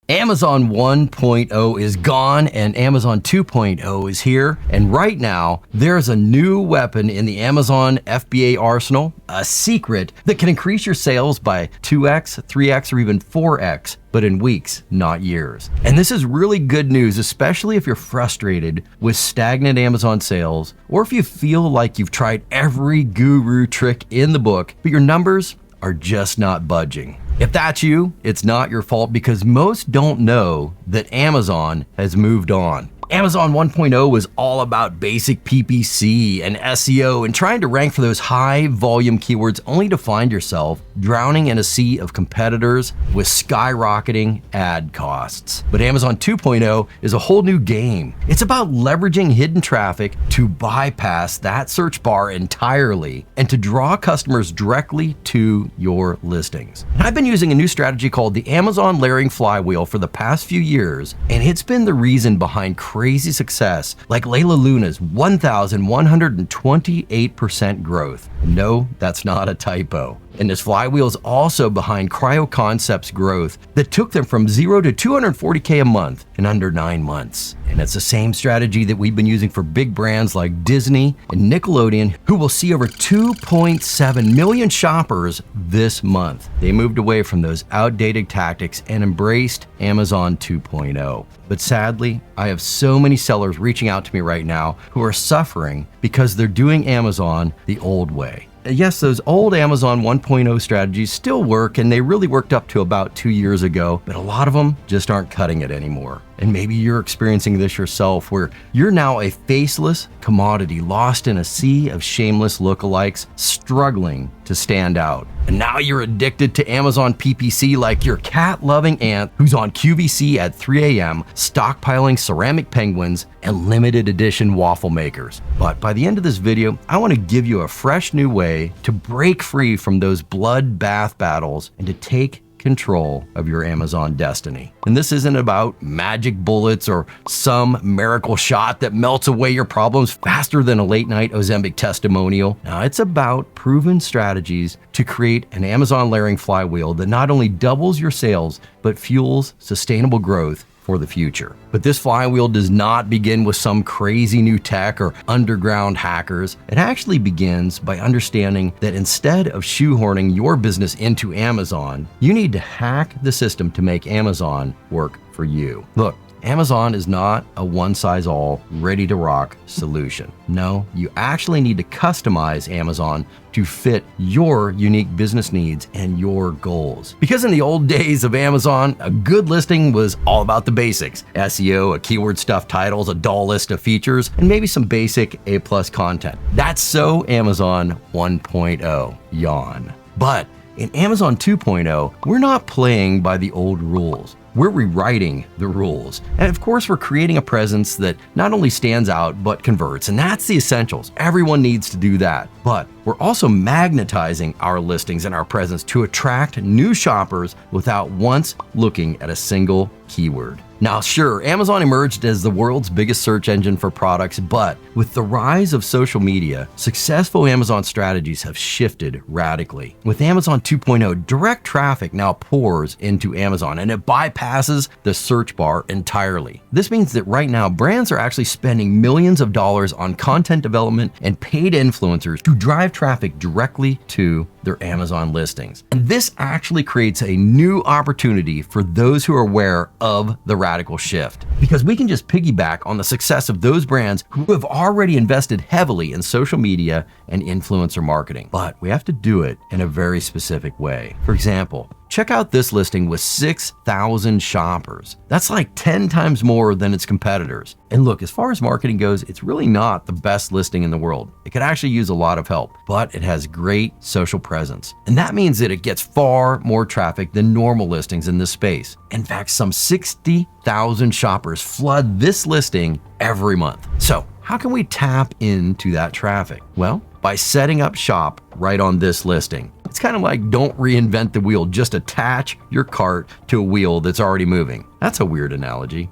Amazon 1.0 is gone and Amazon 2.0 is here. And right now, there's a new weapon in the Amazon FBA arsenal, a secret that can increase your sales by 2x, 3x, or even 4x, but in weeks, not years. And this is really good news, especially if you're frustrated with stagnant Amazon sales, or if you feel like you've tried every guru trick in the book, but your numbers are just not budging. If that's you, it's not your fault because most don't know that Amazon has moved on. Amazon 1.0 was all about basic PPC and SEO and trying to rank for those high volume keywords only to find yourself drowning in a sea of competitors with skyrocketing ad costs. But Amazon 2.0 is a whole new game. It's about leveraging hidden traffic to bypass that search bar entirely and to draw customers directly to your listings. And I've been using a new strategy called the Amazon layering flywheel for the past few years, and it's been the reason behind crazy success like Layla Luna's 1,128% growth. No, that's not a typo. And this flywheel is also behind Cryo Concepts' growth that took them from 0 to 240K a month in under 9 months. And it's the same strategy that we've been using for big brands like Disney and Nickelodeon, who will see over 2.7 million shoppers this month. They moved away from those outdated tactics and embraced Amazon 2.0. But sadly, I have so many sellers reaching out to me right now who are suffering because they're doing Amazon the old way. Yes, those old Amazon 1.0 strategies still work, and they really worked up to about 2 years ago, but a lot of them just aren't cutting it anymore. And maybe you're experiencing this yourself, where you're now a faceless commodity lost in a sea of shameless lookalikes, struggling to stand out. And now you're addicted to Amazon PPC like your cat-loving aunt who's on QVC at 3 a.m. stockpiling ceramic penguins and limited edition waffle makers. But by the end of this video, I want to give you a fresh new way to break free from those bloodbath battles and to take control of your Amazon destiny. And this isn't about magic bullets or some miracle shot that melts away your problems faster than a late night Ozempic testimonial. Now, it's about proven strategies to create an Amazon layering flywheel that not only doubles your sales, but fuels sustainable growth for the future. But this flywheel does not begin with some crazy new tech or underground hackers. It actually begins by understanding that instead of shoehorning your business into Amazon, you need to hack the system to make Amazon work for you. Look, Amazon is not a one-size-all, ready-to-rock solution. No, you actually need to customize Amazon to fit your unique business needs and your goals. Because in the old days of Amazon, a good listing was all about the basics: SEO, a keyword stuffed titles, a dull list of features, and maybe some basic A+ content. That's so Amazon 1.0. Yawn. But in Amazon 2.0, we're not playing by the old rules. We're rewriting the rules. And of course, we're creating a presence that not only stands out, but converts. And that's the essentials. Everyone needs to do that. But we're also magnetizing our listings and our presence to attract new shoppers without once looking at a single keyword. Now, sure, Amazon emerged as the world's biggest search engine for products, but with the rise of social media, successful Amazon strategies have shifted radically. With Amazon 2.0, direct traffic now pours into Amazon and it bypasses the search bar entirely. This means that right now, brands are actually spending millions of dollars on content development and paid influencers to drive traffic directly to their Amazon listings. And this actually creates a new opportunity for those who are aware of the radical shift, because we can just piggyback on the success of those brands who have already invested heavily in social media and influencer marketing. But we have to do it in a very specific way. For example, check out this listing with 6,000 shoppers. That's like 10 times more than its competitors. And look, as far as marketing goes, it's really not the best listing in the world. It could actually use a lot of help, but it has great social presence. And that means that it gets far more traffic than normal listings in this space. In fact, some 60,000 shoppers flood this listing every month. So how can we tap into that traffic? Well, by setting up shop right on this listing. It's kind of like don't reinvent the wheel, just attach your cart to a wheel that's already moving. That's a weird analogy.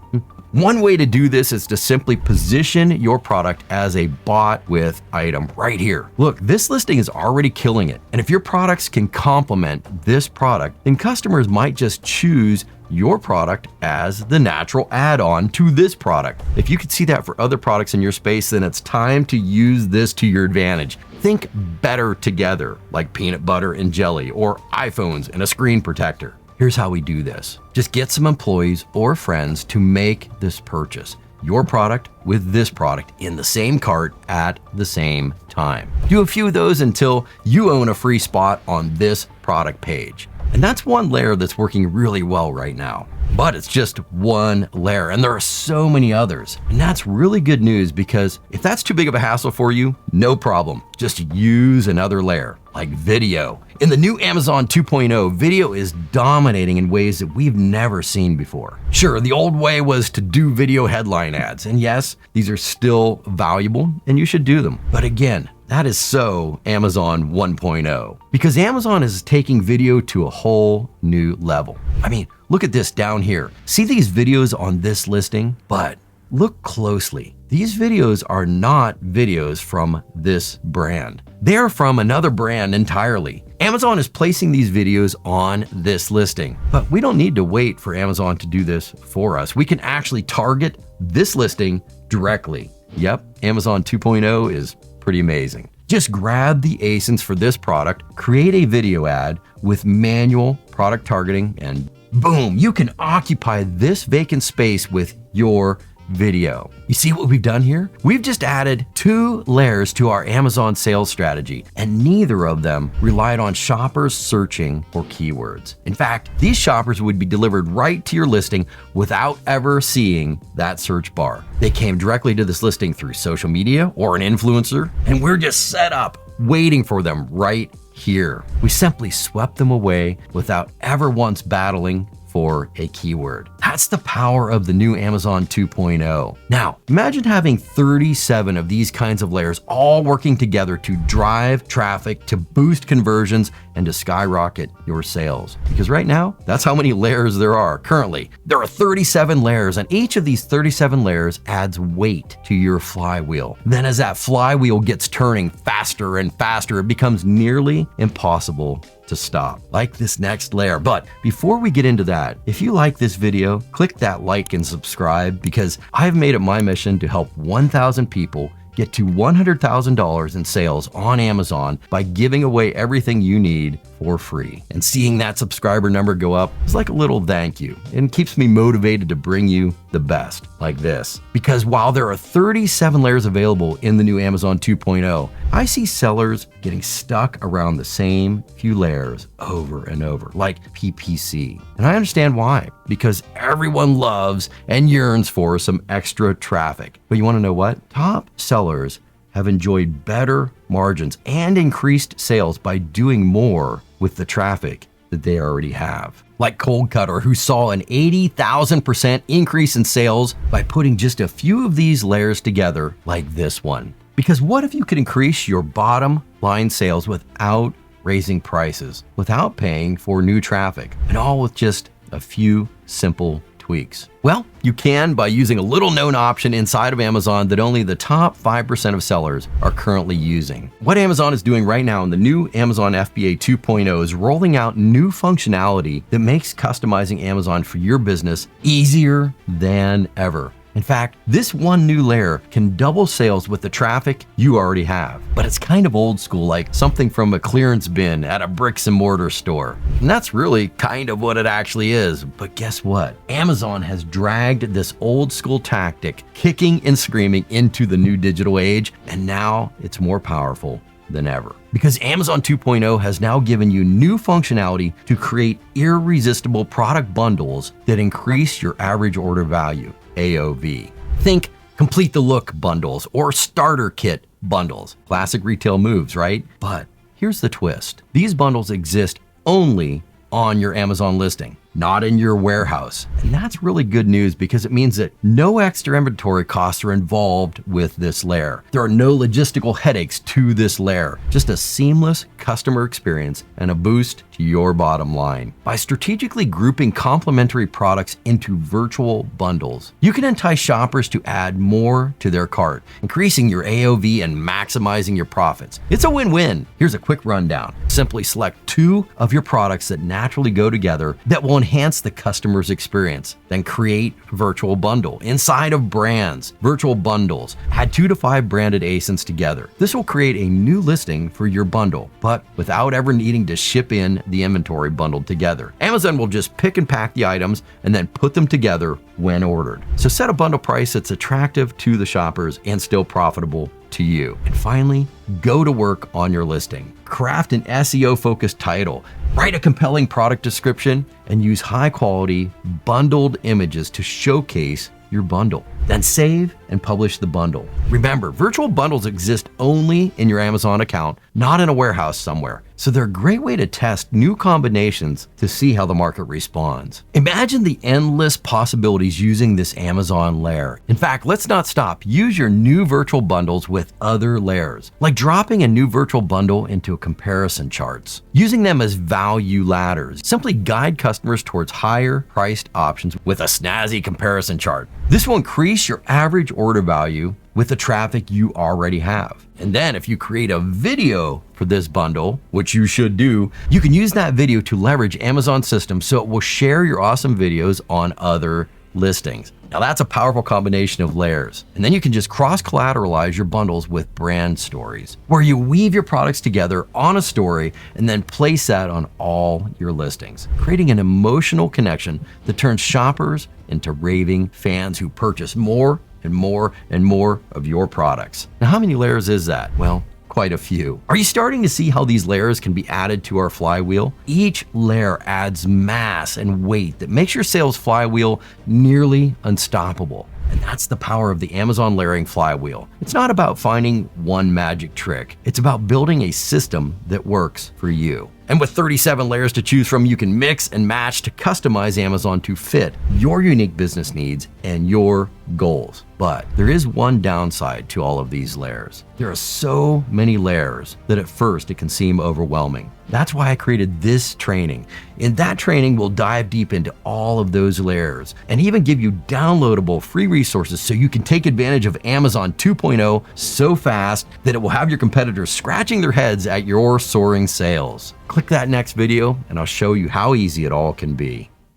One way to do this is to simply position your product as a bought with item right here. Look, this listing is already killing it. And if your products can complement this product, then customers might just choose your product as the natural add-on to this product. If you could see that for other products in your space, then it's time to use this to your advantage. Think better together, like peanut butter and jelly, or iPhones and a screen protector. Here's how we do this. Just get some employees or friends to make this purchase. Your product with this product in the same cart at the same time. Do a few of those until you own a free spot on this product page. And that's one layer that's working really well right now. But it's just one layer, and there are so many others. And that's really good news, because if that's too big of a hassle for you, no problem. Just use another layer, like video. In the new Amazon 2.0, video is dominating in ways that we've never seen before. Sure, the old way was to do video headline ads, and yes, these are still valuable and you should do them. But again, that is so Amazon 1.0, because Amazon is taking video to a whole new level. I mean, look at this down here. See these videos on this listing? But look closely. These videos are not videos from this brand. They are from another brand entirely. Amazon is placing these videos on this listing, but we don't need to wait for Amazon to do this for us. We can actually target this listing directly. Yep, Amazon 2.0 is pretty amazing. Just grab the ASINs for this product, create a video ad with manual product targeting, and boom, you can occupy this vacant space with your video. You see what we've done here? We've just added 2 layers to our Amazon sales strategy, and neither of them relied on shoppers searching for keywords. In fact, these shoppers would be delivered right to your listing without ever seeing that search bar. They came directly to this listing through social media or an influencer, and we're just set up waiting for them right here. We simply swept them away without ever once battling for a keyword. That's the power of the new Amazon 2.0. Now, imagine having 37 of these kinds of layers all working together to drive traffic, to boost conversions, and to skyrocket your sales. Because right now, that's how many layers there are currently. There are 37 layers, and each of these 37 layers adds weight to your flywheel. Then as that flywheel gets turning faster and faster, it becomes nearly impossible to stop, like this next layer. But before we get into that, if you like this video, click that like and subscribe, because I've made it my mission to help 1,000 people get to $100,000 in sales on Amazon by giving away everything you need for free. And seeing that subscriber number go up is like a little thank you, and keeps me motivated to bring you the best like this. Because while there are 37 layers available in the new Amazon 2.0, I see sellers getting stuck around the same few layers over and over, like PPC. And I understand why, because everyone loves and yearns for some extra traffic. But you want to know what? Top sellers have enjoyed better margins and increased sales by doing more with the traffic that they already have. Like Cold Cutter, who saw an 80,000% increase in sales by putting just a few of these layers together like this one. Because what if you could increase your bottom line sales without raising prices, without paying for new traffic, and all with just a few simple tweaks? Well, you can by using a little known option inside of Amazon that only the top 5% of sellers are currently using. What Amazon is doing right now in the new Amazon FBA 2.0 is rolling out new functionality that makes customizing Amazon for your business easier than ever. In fact, this one new layer can double sales with the traffic you already have. But it's kind of old school, like something from a clearance bin at a bricks and mortar store. And that's really kind of what it actually is. But guess what? Amazon has dragged this old school tactic, kicking and screaming, into the new digital age, and now it's more powerful than ever. Because Amazon 2.0 has now given you new functionality to create irresistible product bundles that increase your average order value, AOV. Think complete the look bundles or starter kit bundles. Classic retail moves, right? But here's the twist. These bundles exist only on your Amazon listing, not in your warehouse. And that's really good news, because it means that no extra inventory costs are involved with this layer. There are no logistical headaches to this layer, just a seamless customer experience and a boost to your bottom line. By strategically grouping complementary products into virtual bundles, you can entice shoppers to add more to their cart, increasing your AOV and maximizing your profits. It's a win-win. Here's a quick rundown. Simply select 2 of your products that naturally go together that will enhance the customer's experience. Then create a virtual bundle inside of brands. Virtual bundles. Add 2 to 5 branded ASINs together. This will create a new listing for your bundle, but without ever needing to ship in the inventory bundled together. Amazon will just pick and pack the items and then put them together when ordered. So set a bundle price that's attractive to the shoppers and still profitable to you. And finally, go to work on your listing. Craft an SEO-focused title, write a compelling product description, and use high-quality bundled images to showcase your bundle. Then save and publish the bundle. Remember, virtual bundles exist only in your Amazon account, not in a warehouse somewhere. So they're a great way to test new combinations to see how the market responds. Imagine the endless possibilities using this Amazon layer. In fact, let's not stop. Use your new virtual bundles with other layers, like dropping a new virtual bundle into comparison charts. Using them as value ladders. Simply guide customers towards higher priced options with a snazzy comparison chart. This will increase your average order value with the traffic you already have. And then if you create a video for this bundle, which you should do, you can use that video to leverage Amazon's system so it will share your awesome videos on other listings. Now that's a powerful combination of layers. And then you can just cross-collateralize your bundles with brand stories, where you weave your products together on a story and then place that on all your listings, creating an emotional connection that turns shoppers into raving fans who purchase more and more and more of your products. Now, how many layers is that? Well, quite a few. Are you starting to see how these layers can be added to our flywheel? Each layer adds mass and weight that makes your sales flywheel nearly unstoppable. And that's the power of the Amazon layering flywheel. It's not about finding one magic trick. It's about building a system that works for you. And with 37 layers to choose from, you can mix and match to customize Amazon to fit your unique business needs and your goals. But there is one downside to all of these layers. There are so many layers that at first it can seem overwhelming. That's why I created this training. In that training, we'll dive deep into all of those layers and even give you downloadable free resources so you can take advantage of Amazon 2.0 so fast that it will have your competitors scratching their heads at your soaring sales. Click that next video and I'll show you how easy it all can be.